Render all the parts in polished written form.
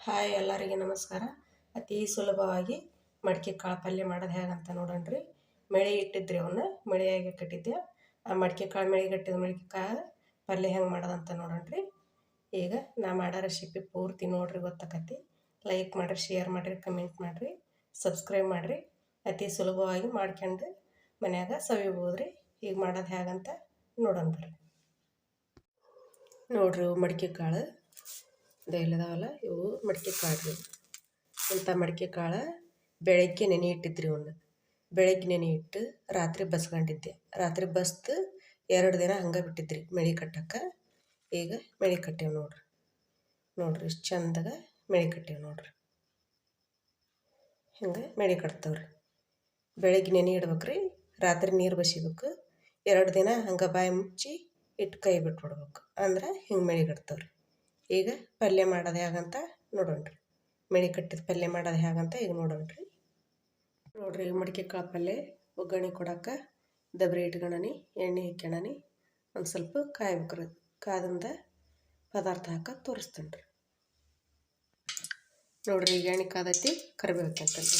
Hi ಎಲ್ಲರಿಗೆ ನಮಸ್ಕಾರ. ಅತಿ ಸುಲಭವಾಗಿ ಮಡಿಕೆ ಕಾಳು ಪಲ್ಯ ಮಾಡೋದು ಹೇಗಂತ ನೋಡೋಣ್ರಿ. ಮಳೆ ಇಟ್ಟಿದ್ರಿ ಅವನ್ನ ಮಳೆಯಾಗಿ ಕಟ್ಟಿದ್ದೆ. ಆ ಮಡಿಕೆ ಕಾಳು ಮಳೆಗಟ್ಟಿದ ಮಡಿಕೆ ಕಾಳು ಪಲ್ಯ ಹೆಂಗೆ ಮಾಡೋದಂತ ನೋಡೋಣ್ರಿ. ಈಗ ನಾ ಮಾಡೋ ರೆಸಿಪಿ ಪೂರ್ತಿ ನೋಡ್ರಿ, ಗೊತ್ತಾಕತಿ. ಲೈಕ್ ಮಾಡಿರಿ, ಶೇರ್ ಮಾಡಿರಿ, ಕಮೆಂಟ್ ಮಾಡಿರಿ, ಸಬ್ಸ್ಕ್ರೈಬ್ ಮಾಡಿರಿ. ಅತಿ ಸುಲಭವಾಗಿ ಮಾಡ್ಕೊಂಡು ಮನ್ಯಾಗ ಸವಿಬೋದ್ರಿ. ಈಗ ಮಾಡೋದು ಹೇಗಂತ ನೋಡೋಣ ಬರ್ರಿ. ನೋಡ್ರಿ, ಮಡಿಕೆ ಕಾಳು ಇಲ್ಲದಾವಲ್ಲ, ಇವು ಮಡಿಕೆ ಕಾಳು ರೀ. ಇಂಥ ಮಡಿಕೆ ಕಾಳು ಬೆಳಗ್ಗೆ ನೆನೆ ಇಟ್ಟಿದ್ರಿ. ಇವನ್ನ ಬೆಳಗ್ಗೆ ನೆನೆ ಇಟ್ಟು ರಾತ್ರಿ ಬಸ್ಕೊಂಡಿದ್ದೆ. ರಾತ್ರಿ ಬಸ್ದು 2 ದಿನ ಹಂಗೆ ಬಿಟ್ಟಿದ್ರಿ ಮೆಳಿ ಕಟ್ಟಕ್ಕೆ. ಈಗ ಮೆಳಿ ಕಟ್ಟೇವು ನೋಡ್ರಿ ಇಷ್ಟು ಚಂದಾಗ ಮೆಳಿ ಕಟ್ಟೇವು ನೋಡ್ರಿ. ಹಿಂಗೆ ಮೆಳಿ ಕಟ್ತಾವ್ರಿ. ಬೆಳಗ್ಗೆ ನೆನೆ ಇಡ್ಬೇಕ್ರಿ, ರಾತ್ರಿ ನೀರು ಬಸಿಬೇಕು. 2 ದಿನ ಹಂಗೆ ಬಾಯಿ ಮುಚ್ಚಿ ಇಟ್ಟು ಕೈ ಬಿಟ್ಬಿಡ್ಬೇಕು. ಅಂದ್ರೆ ಹಿಂಗೆ ಮೆಳಿ ಕಟ್ತಾವ್ರಿ. ಈಗ ಪಲ್ಯ ಮಾಡೋದು ಹೇಗಂತ ನೋಡೋಣ್ರಿ. ಮೆಳಿ ಕಟ್ಟಿದ ಪಲ್ಯ ಮಾಡೋದು ಹೇಗಂತ ಈಗ ನೋಡೋಣ್ರಿ. ನೋಡ್ರಿ, ಮಡಿಕೆ ಕಾಳು ಪಲ್ಯ ಒಗ್ಗರಣೆ ಕೊಡೋಕೆ ದಬ್ರಿ ಇಟ್ಕೊಂಡನಿ, ಎಣ್ಣೆ ಹಾಕ್ಯಣನಿ, ಒಂದು ಸ್ವಲ್ಪ ಕಾಯ್ಬೇಕ್ರಿ. ಕಾದಿಂದ ಪದಾರ್ಥ ಹಾಕಿ ತೋರಿಸ್ತೇನೆ ರೀ. ನೋಡ್ರಿ, ಈಗ ಎಣ್ಣೆ ಕಾದೈತಿ, ಕರಿಬೇವು ಹಾಕ್ಯಂತೇನೆ.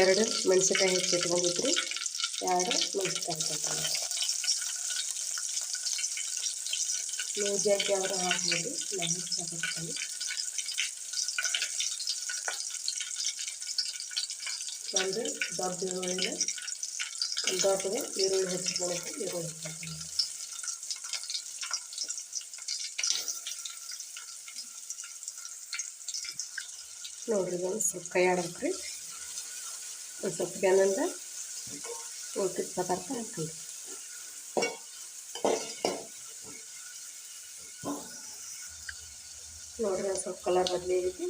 ಎರಡು ಮೆಣಸಿನ್ಕಾಯಿ ಹೆಚ್ಚಿಟ್ಕೊಂಡಿದ್ರಿ, 2 ಮೆಣಸಿನ್ಕಾಯಿ ಹಾಕ್ಕೊಂತೀನಿ. ನೀವು ಜಗ್ಗಿ ಆದರೂ ಹಾಕ್ಬೋದು, ನಾನು ಹೆಚ್ಚಾಕತ್ತೀನಿ. ಒಂದು ದೊಡ್ಡ ಈರುಳ್ಳಿನ, ಒಂದು ದೊಡ್ಡದು ಈರುಳ್ಳಿ ಹೆಚ್ಚಿಟ್ಕೊಂಡಿದ್ದೆ, ಈರುಳ್ಳಿ ಹಾಕ್ತೀನಿ. ನೋಡ್ರಿ, ಒಂದು ಸ್ವಲ್ಪ ಕೈ ಆಡ್ಬೇಕ್ರಿ. ಒಂದು ಸ್ವಲ್ಪ ಬೆಂದಿಂದ ಉಳ್ಕಿದ ಪದಾರ್ಥ ಹಾಕ್ತೀನಿ. ನೋಡ್ರಿ, ಒಂದು ಸ್ವಲ್ಪ ಕಲರ್ ಬದಲಾಗೈತಿ.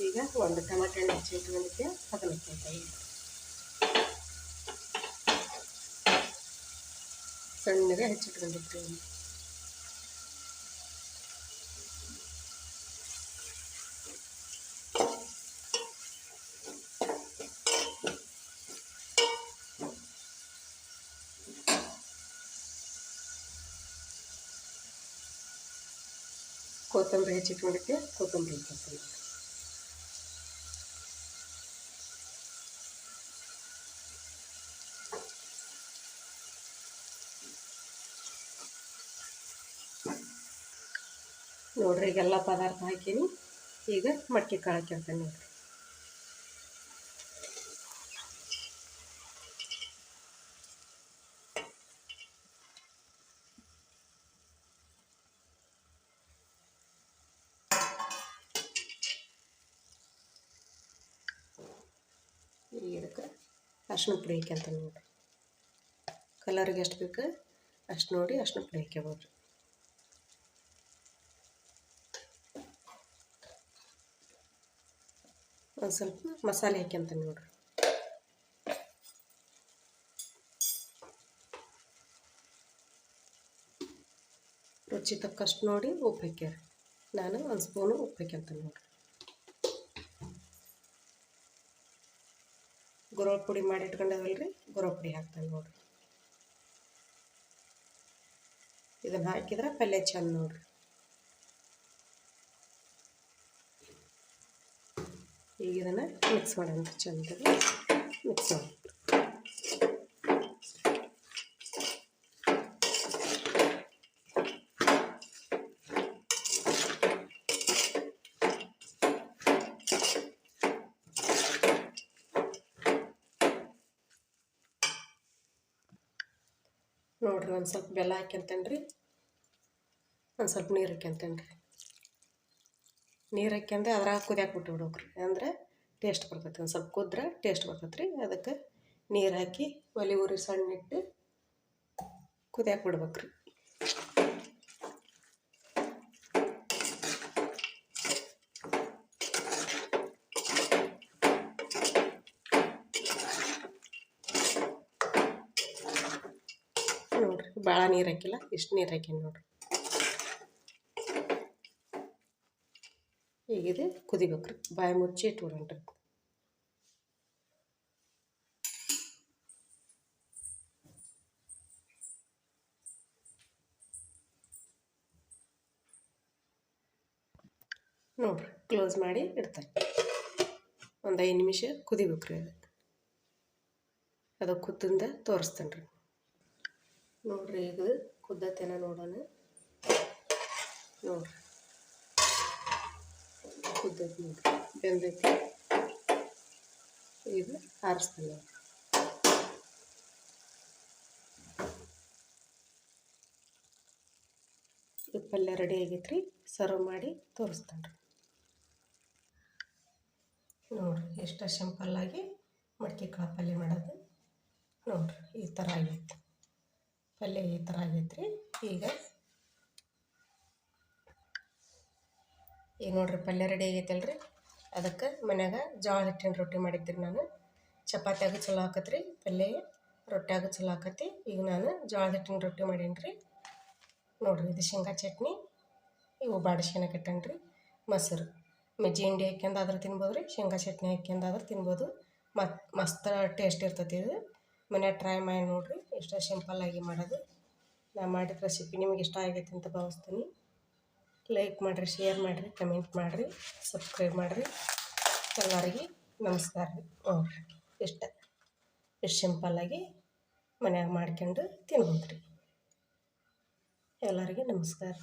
ಈಗ ಒಂದು ಟಮಾಟೆ ಹಣ್ಣು ಹೆಚ್ಚಿಟ್ಕೊಂಡಿದ್ದೆ, ಅದನ್ನ ಹಾಕ್ತೀನಿ. ಸಣ್ಣಗೆ ಹೆಚ್ಚಿಟ್ಕೊಂಡಿರ್ತೀವಿ. ಕೊತ್ತಂಬರಿ ಹೆಚ್ಚಿಟ್ಕೊಂಡಿದ್ದೆ, ಕೊತ್ತಂಬರಿ ಹಾಕ್ತೀನಿ. ನೋಡ್ರಿ, ಈಗೆಲ್ಲ ಪದಾರ್ಥ ಹಾಕೀನಿ. ಈಗ ಮಡಿಕೆ ಕಾಳು ಹಾಕ್ಯಂತೀನಿ ನೋಡ್ರಿ. ಈಗ ಇದಕ್ಕೆ ಅರ್ಶಿನ ಪುಡಿ ಹಾಕ್ಯಂತೀನಿ ನೋಡ್ರಿ. ಕಲರ್ಗೆ ಎಷ್ಟು ಬೇಕು ಅಷ್ಟು ನೋಡಿ ಅರ್ಶಿನ ಪುಡಿ ಹಾಕ್ಯಬೋದು. ಒಂದು ಸ್ವಲ್ಪ ಮಸಾಲೆ ಹಾಕ್ಯಂತೀನಿ ನೋಡ್ರಿ. ರುಚಿ ತಕ್ಕಷ್ಟು ನೋಡಿ ಉಪ್ಪು ಹಾಕ್ಯಾರ. ನಾನು 1 ಸ್ಪೂನು ಉಪ್ಪು ಹಾಕ್ಯಂತೀನಿ ನೋಡ್ರಿ. ಗುರೋಳ್ ಪುಡಿ ಮಾಡಿ ಇಟ್ಕೊಂಡವಲ್ರಿ, ಗುರೋಳ್ ಪುಡಿ ಹಾಕ್ತಾನೆ ನೋಡ್ರಿ. ಇದನ್ನು ಹಾಕಿದ್ರೆ ಪಲ್ಯ ಚಂದ ನೋಡ್ರಿ. ಈಗ ಇದನ್ನು ಮಿಕ್ಸ್ ಮಾಡೋಣ, ಚಂದ ಮಿಕ್ಸ್ ಮಾಡಿ. ನೋಡ್ರಿ, ಒಂದು ಸ್ವಲ್ಪ ಬೆಲ್ಲ ಹಾಕ್ಯಂತೇನೆ ರೀ, ಒಂದು ಸ್ವಲ್ಪ ನೀರು ಹಾಕ್ಯಂತೇನೆ ರೀ. ನೀರು ಹಾಕ್ಯಂದ್ರೆ ಅದ್ರಾಗ ಕುದಿಯಾಕೆ ಬಿಟ್ಟು ಬಿಡ್ಬೇಕ್ರಿ, ಅಂದ್ರೆ ಟೇಸ್ಟ್ ಬರ್ತೈತಿ. ಒಂದು ಸ್ವಲ್ಪ ಕುದ್ರೆ ಟೇಸ್ಟ್ ಬರ್ತೈತೆ ರೀ. ಅದಕ್ಕೆ ನೀರು ಹಾಕಿ ಒಲೆ ಉರಿ ಸಣ್ಣಿಟ್ಟು ಕುದಿಯಾಕೆ ಬಿಡ್ಬೇಕ್ರಿ. ನೋಡ್ರಿ, ಭಾಳ ನೀರು ಹಾಕಿಲ್ಲ, ಇಷ್ಟು ನೀರು ಹಾಕೀನಿ ನೋಡ್ರಿ. ಈಗ ಇದು ಕುದಿಬೇಕು ರೀ. ಬಾಯಿ ಮುಚ್ಚಿ ಇಟ್ಬಿಡೋಣ್ರಿ. ನೋಡಿರಿ ಕ್ಲೋಸ್ ಮಾಡಿ ಇಡ್ತಾರೆ. ಒಂದು 5 ನಿಮಿಷ ಕುದಿಬೇಕು ರೀ. ಅದು ಕುದ್ದಿಂದ ತೋರಿಸ್ತೇನೆ ರೀ. ನೋಡಿರಿ ಈಗ ಕುದ್ದತೇನ ನೋಡೋಣ. ನೋಡಿರಿ ಕುದ್ದೈತಿ ನೋಡಿರಿ, ಬೆಂದೈತಿ. ಈಗ ಆರಿಸ್ತೀನಿ ನೋಡಿ. ಈ ಪಲ್ಯ ರೆಡಿ ಆಗೈತೆ ರೀ. ಸರ್ವ್ ಮಾಡಿ ತೋರಿಸ್ತೇನೆ ರೀ. ನೋಡಿರಿ ಎಷ್ಟು ಸಿಂಪಲ್ಲಾಗಿ ಮಡ್ಕೆ ಕಾಳು ಪಲ್ಯ ಮಾಡೋದು. ನೋಡಿರಿ ಈ ಥರ ಆಗೈತೆ ಪಲ್ಯ. ಈ ಥರ ಆಗೈತೆ ರೀ. ಈಗ ನೋಡಿರಿ ಪಲ್ಯ ರೆಡಿ ಆಗೈತಲ್ರಿ. ಅದಕ್ಕೆ ಮನ್ಯಾಗ ಜೋಳದ ಹಿಟ್ಟಿನ ರೊಟ್ಟಿ ಮಾಡಿದ್ರಿ ನಾನು. ಚಪಾತಿಯಾಗ ಚಲೋ ಆಕತ್ರಿ ಪಲ್ಯ, ರೊಟ್ಯಾಗ ಚಲೋ ಆಕತಿ. ಈಗ ನಾನು ಜೋಳದ ಹಿಟ್ಟಿನ ರೊಟ್ಟಿ ಮಾಡೀನಿ ರೀ. ನೋಡಿರಿ ಇದು ಶೇಂಗಾ ಚಟ್ನಿ, ಇವು ಬಾಡಿಸ್ಕೊಳಕ್ಕೆ ಇಟ್ಟೇನಿ ರೀ. ಮೊಸರು ಮಜ್ಜಿ ಹಿಂಡಿ ಹಾಕ್ಯಂದಾದ್ರೂ ತಿನ್ಬೋದು ರೀ, ಶೇಂಗಾ ಚಟ್ನಿ ಹಾಕ್ಯಂದಾದ್ರೂ ತಿನ್ಬೋದು. ಮಸ್ತ್ ಟೇಸ್ಟ್ ಇರ್ತೈತಿ. ಇದು ಮನ್ಯಾಗ ಟ್ರೈ ಮಾಡಿ ನೋಡಿರಿ. ಎಷ್ಟು ಸಿಂಪಲ್ಲಾಗಿ ಮಾಡೋದು. ನಾನು ಮಾಡಿದ ರೆಸಿಪಿ ನಿಮ್ಗೆ ಇಷ್ಟ ಆಗೈತೆ ಅಂತ ಭಾವಿಸ್ತೀನಿ. ಲೈಕ್ ಮಾಡಿರಿ, ಶೇರ್ ಮಾಡಿರಿ, ಕಮೆಂಟ್ ಮಾಡಿರಿ, ಸಬ್ಸ್ಕ್ರೈಬ್ ಮಾಡಿರಿ. ಎಲ್ಲರಿಗೆ ನಮಸ್ಕಾರ ರೀ. ನೋಡಿರಿ ಎಷ್ಟು ಸಿಂಪಲ್ಲಾಗಿ ಮನ್ಯಾಗ ಮಾಡ್ಕೊಂಡು ತಿನ್ಬೋದು ರೀ. ಎಲ್ಲರಿಗೆ ನಮಸ್ಕಾರ.